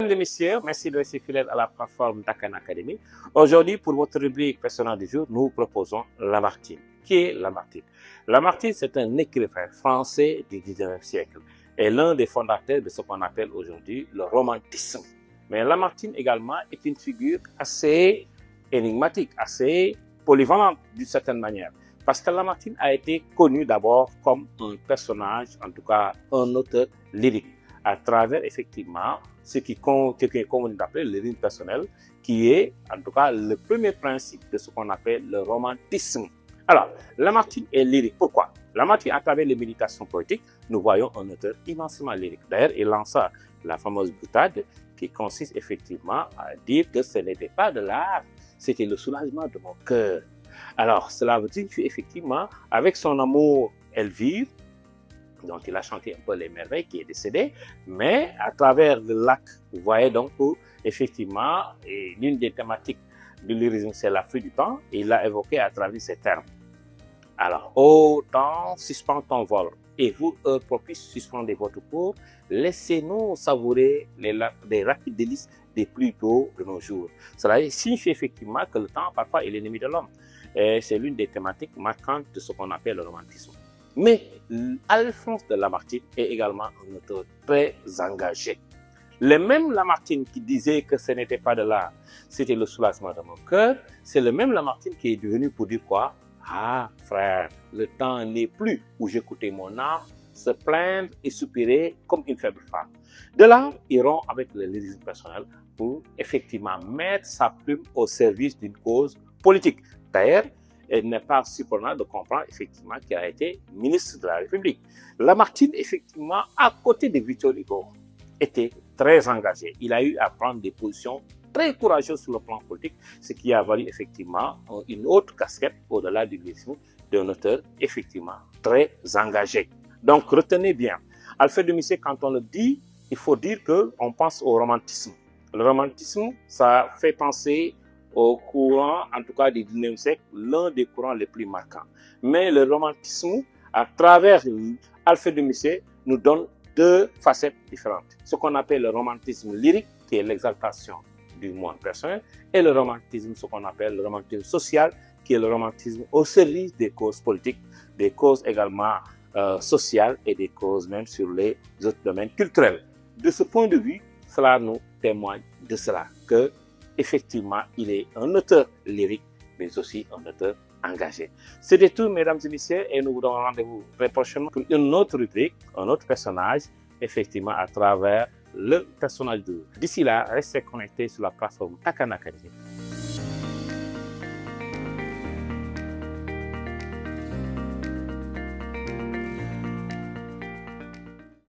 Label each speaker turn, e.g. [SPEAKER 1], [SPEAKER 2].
[SPEAKER 1] Mesdames et messieurs, merci de rester fidèles à la plateforme Dakar Academy. Aujourd'hui, pour votre rubrique personnage du jour, nous vous proposons Lamartine. Qui est Lamartine? Lamartine, c'est un écrivain français du 19e siècle et l'un des fondateurs de ce qu'on appelle aujourd'hui le romantisme. Mais Lamartine également est une figure assez énigmatique, assez polyvalente d'une certaine manière. Parce que Lamartine a été connu d'abord comme un personnage, en tout cas un auteur lyrique, à travers effectivement ce qui est convenu d'appeler le lyrisme personnel, qui est en tout cas le premier principe de ce qu'on appelle le romantisme. Alors, Lamartine est lyrique. Pourquoi? Lamartine, à travers les méditations poétiques, nous voyons un auteur immensément lyrique. D'ailleurs, il lança la fameuse boutade qui consiste effectivement à dire que ce n'était pas de l'art, c'était le soulagement de mon cœur. Alors, cela veut dire qu'effectivement, avec son amour Elvire, dont il a chanté un peu les merveilles, qui est décédé, mais à travers le lac, vous voyez donc où, effectivement, l'une des thématiques du lyrisme, c'est la fuite du temps, et il l'a évoqué à travers ces termes. Alors, ô temps, suspends ton vol, et vous, heure propice, suspendez votre cours, laissez-nous savourer les rapides délices des plus beaux de nos jours. Cela signifie effectivement que le temps, parfois, est l'ennemi de l'homme. Et c'est l'une des thématiques marquantes de ce qu'on appelle le romantisme. Mais Alphonse de Lamartine est également un auteur très engagé. Le même Lamartine qui disait que ce n'était pas de l'art, c'était le soulagement de mon cœur, c'est le même Lamartine qui est devenu pour dire quoi? Ah frère, le temps n'est plus où j'écoutais mon âme se plaindre et soupirer comme une faible femme. De là, il rompt avec le lyrisme personnel pour effectivement mettre sa plume au service d'une cause politique. D'ailleurs, il n'est pas surprenant de comprendre effectivement qu'il a été ministre de la République. Lamartine, effectivement, à côté de Victor Hugo, était très engagé. Il a eu à prendre des positions très courageuses sur le plan politique, ce qui a valu effectivement une autre casquette au-delà du lyrisme d'un auteur effectivement très engagé. Donc retenez bien, Alfred de Musset, quand on le dit, il faut dire qu'on pense au romantisme. Le romantisme, ça fait penser au courant, en tout cas du 19e siècle, l'un des courants les plus marquants. Mais le romantisme, à travers Alfred de Musset, nous donne deux facettes différentes. Ce qu'on appelle le romantisme lyrique, qui est l'exaltation du monde personnel, et le romantisme, ce qu'on appelle le romantisme social, qui est le romantisme au service des causes politiques, des causes également sociales et des causes même sur les autres domaines culturels. De ce point de vue, cela nous témoigne de cela, que effectivement, il est un auteur lyrique, mais aussi un auteur engagé. C'était tout, mesdames et messieurs, et nous vous donnons rendez-vous très prochainement pour une autre rubrique, un autre personnage, effectivement, à travers le personnage de. D'ici là, restez connectés sur la plateforme Dakar Academy.